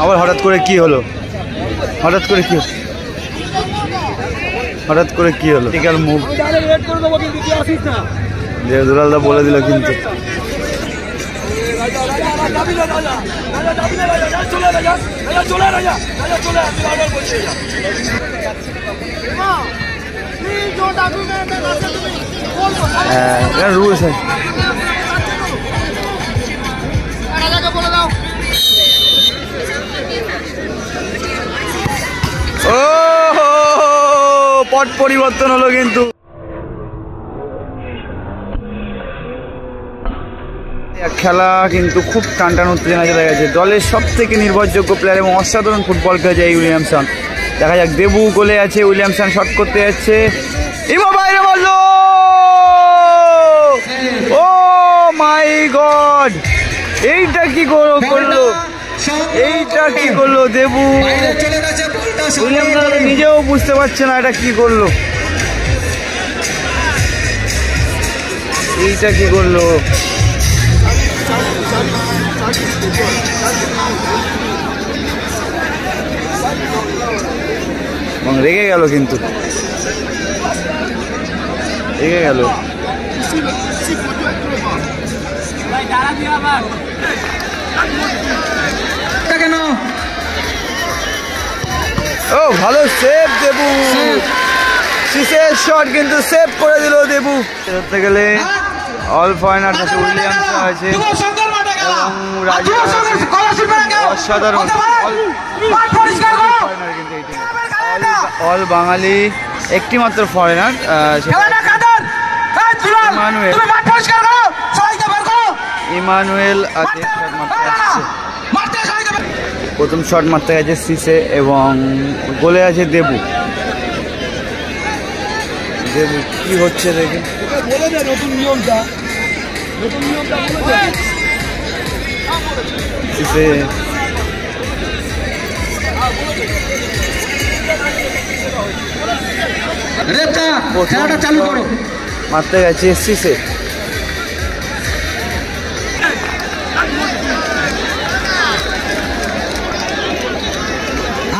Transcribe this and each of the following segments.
আবার হঠাৎ করে কি হলো? হঠাৎ করে কি হলো? টিকাল মুভ যে দুলালদা বলে দিল কিন্তু। রুলস ও পট পরিবর্তন হলো কিন্তু। খেলা কিন্তু খুব টানটান উত্তেজনা চলে গেছে। দলের সব থেকে নির্ভরযোগ্য প্লেয়ার এবং অসাধারণ ফুটবল খেলেছে এই উইলিয়ামসন। দেখা যাক, দেবু গোলে আছে, উইলিয়ামসন শট করতে যাচ্ছে, ইমা বাইরে মারলো। ও মাই গড, এইটা কি করলো? এইটা কি করলো দেবু? উইলিয়ামসন নিজেও বুঝতে পারছে না এটা কি করলো। এইটা কি করলো? এবং রেগে গেল কিন্তু, রেগে গেল। ও ভালো সেভ দেবু, সিসের শট কিন্তু সেভ করে দিল দেবু। ধরতে গেলে অল ফরেনার আছে, উইলিয়ামস আছে এবং রাজু অসাধারণ। অল বাঙালি, একটি মাত্র ফরেনার ইমানুয়েল আছে। প্রথম শট মারতে গেছে সিসে এবং গোলে আছে দেবু। দেবু কি হচ্ছে দেখে সিসে চালু করো, মারতে গেছে সিসে।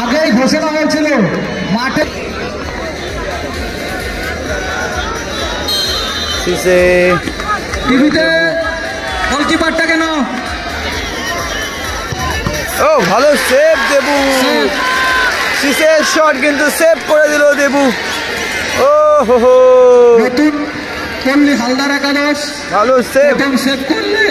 আগেই ঘোষণা হয়েছিল মাঠে। সিসে টিভিতে গোলকিপারটা কেন? ও ভালো সেভ দেবু, সিসের শট কিন্তু সেভ করে দিল দেবু। ও হো হো, নতুন করলি হালদার একাদশ, ভালো সেভ, সেভ করলে।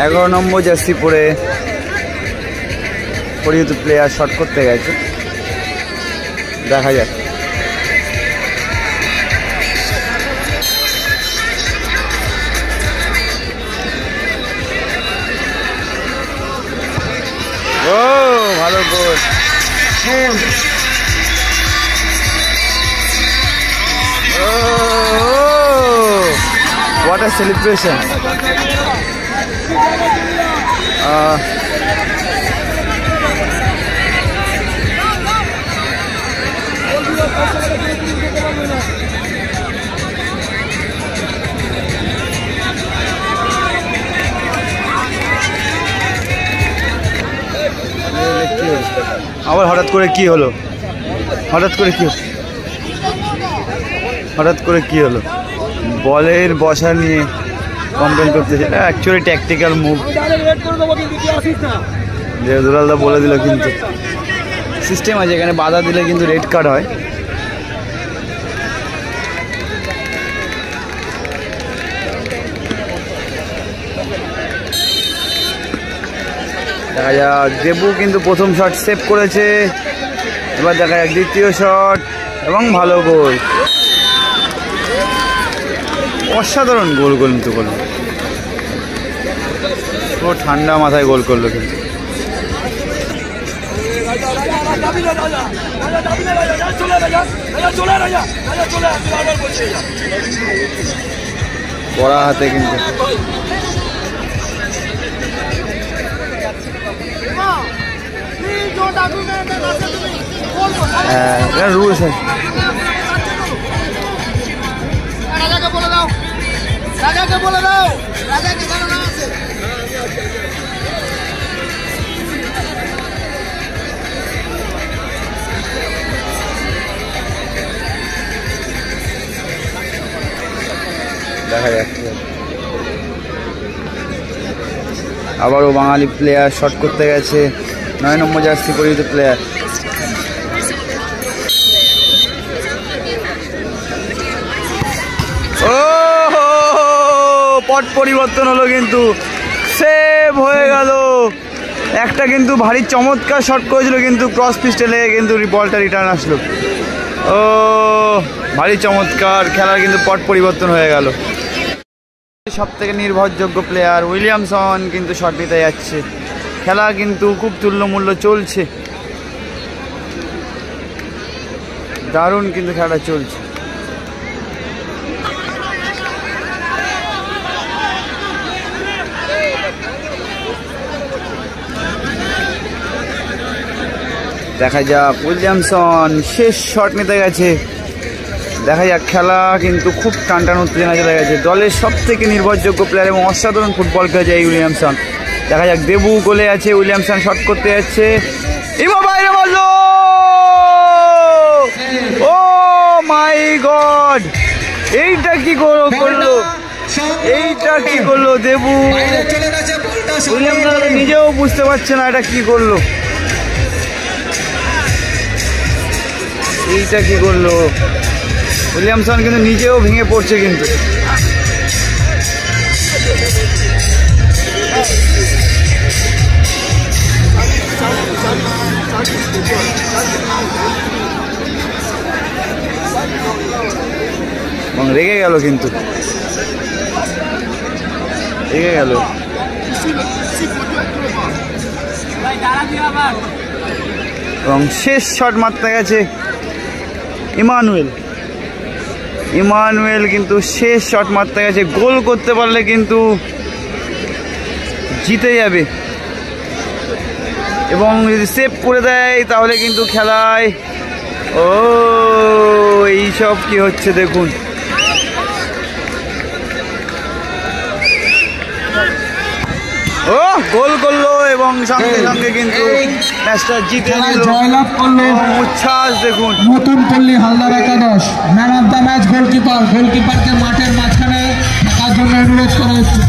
এগারো নম্বর জার্সি পরে পরিচিত প্লেয়ার শট করতে গেছে, দেখা যাক। ও ভালো গোল, what a celebration. আবার হঠাৎ করে কি হলো? হঠাৎ করে কি হলো? বলের বসা নিয়ে কমপ্লেন করতেছে। অ্যাকচুয়ালি ট্যাকটিক্যাল মুভ, যে দুলালদা বলে দিল কিন্তু। সিস্টেম আছে এখানে, বাধা দিলে কিন্তু রেড কার্ড হয়। দেখা যাক, দেবু কিন্তু প্রথম শট সেভ করেছে। এবার দেখা যাক দ্বিতীয় শট এবং ভালো গোল, অসাধারণ গোল কিন্তু করলো, পুরো ঠান্ডা মাথায় গোল করলো কিন্তু। পড়া হাতে কিন্তু রুলস আছে। রাজাকে বলে দাও, রাজাকে বলে দাও, রাজাকে জানানো আছে। দেখা যাচ্ছে আবারও বাঙালি প্লেয়ার শট করতে গেছে, 9 নম্বর জার্সি পরিহিত প্লেয়ার। ও পট পরিবর্তন হলো কিন্তু সেভ হয়ে গেল। একটা কিন্তু ভারী চমৎকার শট করেছিল কিন্তু ক্রস পিস্টে লেগে কিন্তু বলটা রিটার্ন আসলো। ও ভারী চমৎকার, খেলার কিন্তু পট পরিবর্তন হয়ে গেল। সব থেকে নির্ভরযোগ্য প্লেয়ার উইলিয়ামসন কিন্তু শট নিতে যাচ্ছে। খেলা কিন্তু খুব তুল্যমূল্য চলছে, দারুণ কিন্তু খেলা চলছে। দেখা যাক উইলিয়ামসন শেষ শট নিতে গেছে। দেখা যাক, খেলা কিন্তু খুব টানটান উত্তেজনা চলে গেছে। দলের সব থেকে নির্ভরযোগ্য প্লেয়ার এবং অসাধারণ ফুটবল খেলেছে এই উইলিয়ামসন। দেখা যাক, দেবু গোলে আছে, উইলিয়ামসন শট করতে যাচ্ছে, ইমা বাইরে মারলো। ও মাই গড, এইটা কি করলো, এইটা কি করলো দেবু? উইলিয়ামসন নিজেও বুঝতে পারছে না এটা কি করলো, এইটা কি করলো। উইলিয়ামসন কিন্তু নিজেও ভেঙে পড়ছে কিন্তু। এবং রেগে গেল কিন্তু, রেগে গেল। এবং শেষ শট মারতে গেছে ইমানুয়েল কিন্তু শেষ শট মারতে গেছে। গোল করতে পারলে কিন্তু জিতে যাবে, এবং যদি সেভ করে দেয় তাহলে কিন্তু খেলায়। ও এইসব কি হচ্ছে দেখুন, ও গোল করলো এবং সঙ্গে সঙ্গে কিন্তু ম্যাচটা জিতে নিল। জয়লাভ করলো উচ্ছ্বাস দেখুন। নতুন পল্লী হালদার একাদশ। ম্যান অফ দ্য ম্যাচ গোলকিপারকে মাঠের মাঝখানে থাকার জন্য অনুরোধ করা হচ্ছে।